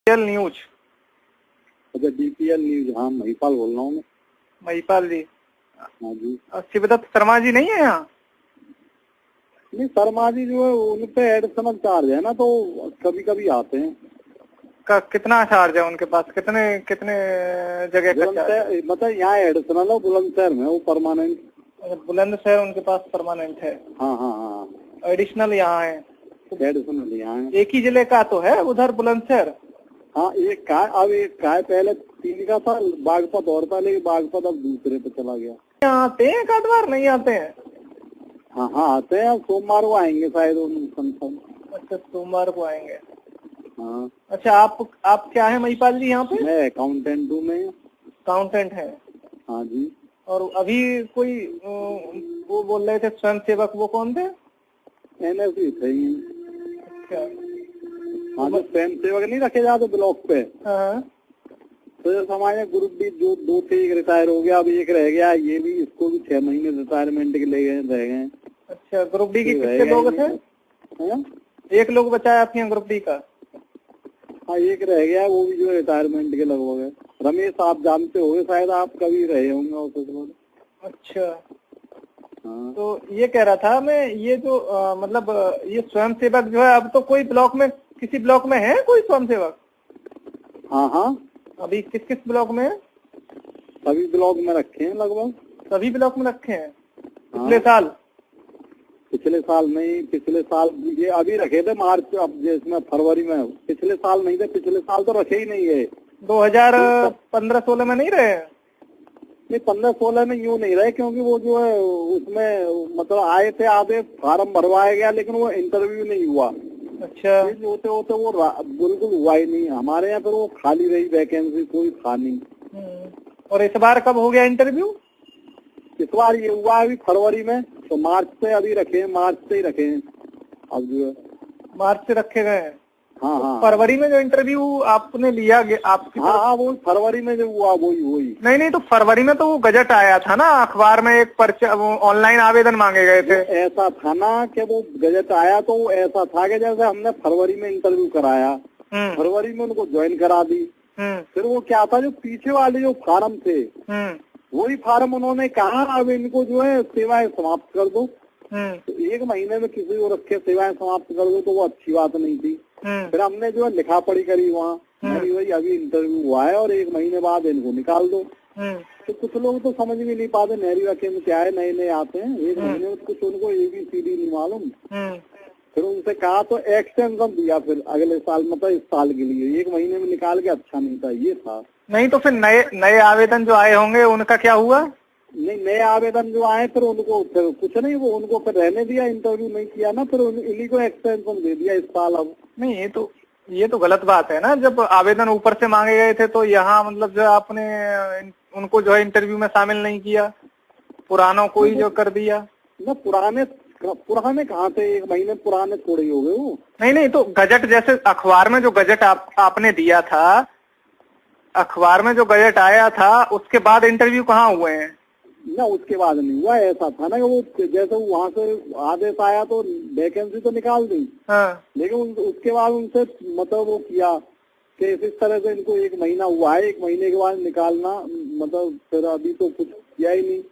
DPL news. अच्छा, DPL news. हाँ, महिपाल बोल रहा हूँ मैं। महिपाल जी। हाँ जी। शिवदत्त शर्मा जी नहीं है यहाँ? नहीं, शर्मा जी जो है उन पे एडिशनल चार्ज है ना, तो कभी कभी आते हैं। कितना चार्ज है उनके पास? कितने कितने जगह का चार्ज? मतलब यहाँ एडिशनल है, बुलंदशहर में वो परमानेंट। बुलंदशहर उनके पास परमानेंट है। हाँ हाँ हाँ, एडिशनल यहाँ है। एडिशनल यहाँ है। एक ही जिले का तो है उधर बुलंदशहर। हाँ, एक का अब एक का पहले 3 का था, बागपत और था, लेकिन बागपत अब दूसरे पे चला गया। यहाँ आते हैं एक आध बार? नहीं आते हैं? हाँ हाँ आते हैं, अब सोमवार को आएंगे शायद कंफर्म। अच्छा, सोमवार को आएंगे। हाँ। अच्छा, आप क्या है महिपाल जी यहाँ पे? मैं अकाउंटेंट हूँ। मैं अकाउंटेंट है? हाँ जी। और अभी कोई वो बोल रहे थे स्वयं सेवक, वो कौन थे? NSC थे। अच्छा। हाँ, तो स्वयं सेवक नहीं रखे जाते ब्लॉक पे। हाँ। तो हमारे ग्रुप भी जो 2 थे, एक रिटायर हो गया, अब एक रह गया। ये भी, इसको भी 6 महीने रिटायरमेंट के ले गए, रह गए। अच्छा, ग्रुप डी के कितने लोग थे? एक लोग बचा है आपके यहाँ ग्रुप डी का? हाँ, एक रह गया, वो भी जो रिटायरमेंट के लगभग है। रमेश, आप जानते होंगे शायद, आप कभी रहे होंगे ऑफिस में। अच्छा। हाँ। तो ये कह रहा था मैं, ये जो मतलब ये स्वयं सेवक जो है, अब तो कोई ब्लॉक में, किसी ब्लॉक में है कोई स्वयं सेवक? हाँ हाँ, अभी किस किस ब्लॉक में है? सभी ब्लॉक में रखे हैं लगभग। सभी ब्लॉक में रखे हैं? पिछले साल? पिछले साल नहीं, पिछले साल ये अभी रखे थे मार्च, अब जिसमें फरवरी में। पिछले साल नहीं थे, पिछले साल तो रखे ही नहीं है। 2015-16 में नहीं रहे? नहीं, 15-16 में यूँ नहीं रहे, क्योंकि वो जो है उसमें मतलब आए थे आधे, फार्म भरवाया गया, लेकिन वो इंटरव्यू नहीं हुआ। अच्छा। होते होते वो बिल्कुल हुआ ही नहीं हमारे यहाँ। फिर वो खाली रही वैकेंसी, कोई था नहीं। और इस बार कब हो गया इंटरव्यू? इस बार ये हुआ अभी फरवरी में, तो मार्च से अभी रखे हैं, मार्च से ही रखे हैं अब जो है। मार्च से रखे गए हैं? हाँ हाँ। फरवरी में जो इंटरव्यू आपने लिया आपकी? हाँ, वो फरवरी में जो हुआ वही। नहीं, तो फरवरी में तो वो गजट आया था ना अखबार में, एक पर्चा, ऑनलाइन आवेदन मांगे गए थे। ऐसा था ना कि वो गजट आया, तो वो ऐसा था कि जैसे हमने फरवरी में इंटरव्यू कराया, फरवरी में उनको ज्वाइन करा दी। फिर वो क्या था, जो पीछे वाले जो फार्म थे, वही फार्म उन्होंने कहा अब इनको जो है सेवाएं समाप्त कर दो। तो 1 महीने में किसी को रखे सेवाएं समाप्त कर दो, तो वो अच्छी बात नहीं थी। फिर हमने जो है लिखा पढ़ी करी वहाँ, भाई अभी इंटरव्यू हुआ है और 1 महीने बाद इनको निकाल दो। तो कुछ लोग तो समझ भी नहीं पाते, नहरी वाक्य में क्या है, नए नए आते हैं, 1 महीने में कुछ उनको ABCD नहीं मालूम। फिर उनसे कहा तो एक्सटेंशन दिया फिर अगले साल, मतलब इस साल के लिए। 1 महीने में निकाल के अच्छा नहीं था, ये था। नहीं, तो फिर नए आवेदन जो आए होंगे उनका क्या हुआ? नहीं, नए आवेदन जो आए फिर उनको फिर कुछ नहीं, वो उनको फिर रहने दिया, इंटरव्यू नहीं किया ना, फिर इन्हीं को एक्सटेंशन दे दिया इस साल। अब नहीं, ये तो गलत बात है ना। जब आवेदन ऊपर से मांगे गए थे तो यहाँ मतलब जो आपने उनको जो है इंटरव्यू में शामिल नहीं किया, पुरानों को ही जो कर दिया ना। पुराने कहाँ थे, 1 महीने पुराने थोड़े ही हो गए वो। नहीं, तो गजट जैसे अखबार में जो गजट आपने दिया था, अखबार में जो गजट आया था, उसके बाद इंटरव्यू कहाँ हुए हैं? ना, उसके बाद नहीं हुआ। ऐसा था ना कि वो जैसे वहाँ से आदेश आया तो वैकेंसी तो निकाल दी। हाँ। लेकिन उसके बाद उनसे मतलब वो किया कि इस तरह से इनको 1 महीना हुआ है, 1 महीने के बाद निकालना, मतलब फिर अभी तो कुछ किया ही नहीं।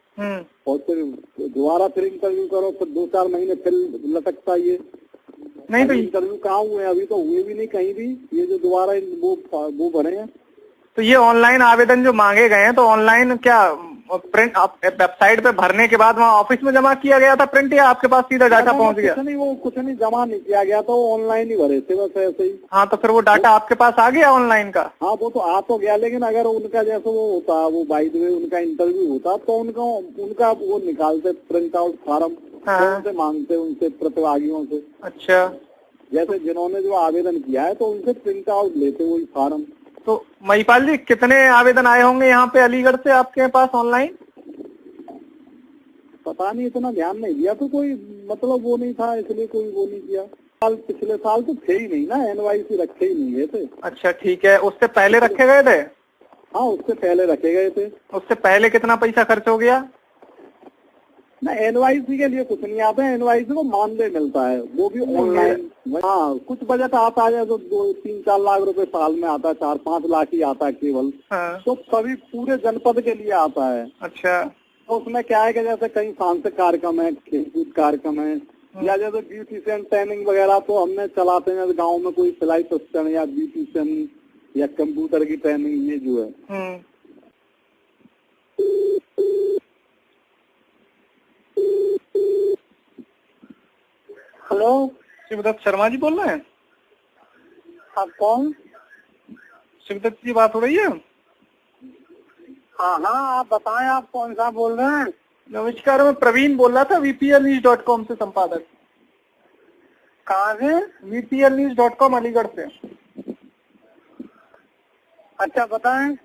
और फिर दोबारा फिर इंटरव्यू करो, फिर 2-4 महीने फिर लटकता ये। नहीं, तो इंटरव्यू कहाँ हुए? अभी तो हुए भी नहीं कहीं भी। ये जो दोबारा वो भरे हैं। तो ये ऑनलाइन आवेदन जो मांगे गए हैं, तो ऑनलाइन क्या प्रिंट वेबसाइट पे भरने के बाद वहाँ ऑफिस में जमा किया गया था प्रिंट, या आपके पास सीधा डाटा पहुँच गया? कुछ नहीं जमा नहीं किया गया था, वो ऑनलाइन ही भरे थे बस, ऐसे ही। हाँ, तो फिर वो डाटा आपके पास आ गया ऑनलाइन का? हाँ, वो तो आ तो गया, लेकिन अगर उनका जैसे वो होता, वो बाय द वे उनका इंटरव्यू होता, तो उनका वो निकालते प्रिंट आउट फार्म, उनसे मांगते, उनसे प्रतिभागियों से। अच्छा। जैसे जिन्होंने जो आवेदन किया है तो उनसे प्रिंट आउट लेते वही फार्म। तो महिपाल जी, कितने आवेदन आए होंगे यहाँ पे अलीगढ़ से आपके पास ऑनलाइन? पता नहीं, इतना ध्यान नहीं दिया, तो कोई मतलब वो नहीं था, इसलिए कोई वो नहीं किया। पिछले साल तो थे ही नहीं ना, NYC रखे ही नहीं गए थे। अच्छा, ठीक है। उससे पहले रखे गए थे? हाँ, उससे पहले रखे गए थे। उससे पहले कितना पैसा खर्च हो गया? ना NYC के लिए कुछ नहीं आता है, NYC को मानदेय मिलता है, वो भी ऑनलाइन। हाँ, कुछ बजट आता है तो 2-3-4 लाख रुपए साल में आता है, 4-5 लाख ही आता है केवल। हाँ। तो सभी पूरे जनपद के लिए आता है। अच्छा। तो उसमें क्या है कि जैसे कहीं सांस्कृतिक कार्यक्रम है, खेलकूद कार्यक्रम है, या जैसे ब्यूटिशियन ट्रेनिंग वगैरह तो हमने चलाते हैं गाँव में, कोई सिलाई प्रशिक्षण या ब्यूटिशियन या कंप्यूटर की ट्रेनिंग, ये जो है। हेलो, शिवदत्त शर्मा जी बोल रहे हैं? आप कौन? शिवदत्त जी बात हो रही है? हाँ हाँ, आप बताएं, आप कौन सा बोल रहे हैं? नमस्कार, मैं प्रवीण बोल रहा था, VPLnews.com से संपादक। कहाँ से? VPLnews.com अलीगढ़ से। अच्छा, बताएं।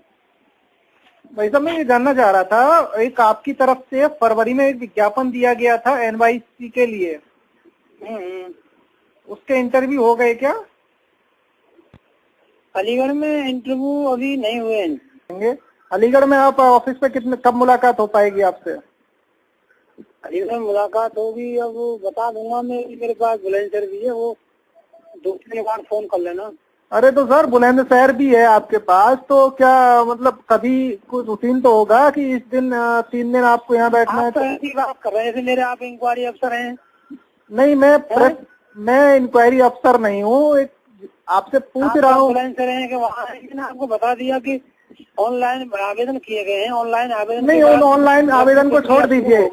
भाई साहब, मैं ये जानना चाह रहा था, एक आपकी तरफ से फरवरी में एक विज्ञापन दिया गया था NYC के लिए, उसके इंटरव्यू हो गए क्या? अलीगढ़ में इंटरव्यू अभी नहीं हुए हैं। अलीगढ़ में आप ऑफिस पे कब मुलाकात हो पाएगी आपसे? अलीगढ़ में मुलाकात होगी, अब बता दूंगा मैं, मेरे पास बुलंदशहर भी है, वो 2-3 के बाद फोन कर लेना। अरे तो सर, बुलंदशहर भी है आपके पास, तो क्या मतलब कभी कुछ रूटीन तो होगा कि इस दिन 3 दिन आपको यहाँ बैठना है? तो ऐसी बात कर रहे हैं मेरे, आप इंक्वायरी अफसर हैं? नहीं, मैं इंक्वायरी अफसर नहीं हूँ, आपसे पूछ रहा हूँ। बुलंदशहर है कि वहाँ मैंने आपको बता दिया कि ऑनलाइन आवेदन किए गए हैं, ऑनलाइन आवेदन नहीं, ऑनलाइन आवेदन को छोड़ दीजिए,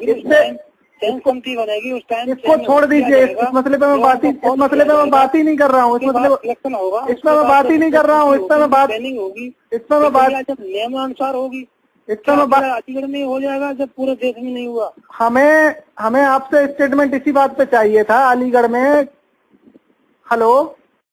कमेटी बनेगी उस टाइम, इसको छोड़ दीजिए। इस मसले पे मैं बात ही नहीं कर रहा हूँ। इलेक्शन होगा, इसमें मैं बात ही नहीं कर रहा हूँ। ट्रेनिंग होगी, इसमें मैं बात जब नियमानुसार होगी, इसमें मैं बात अलीगढ़ में हो जाएगा जब पूरे देश में नहीं हुआ। हमें आपसे स्टेटमेंट इसी बात पे चाहिए था अलीगढ़ में। हेलो।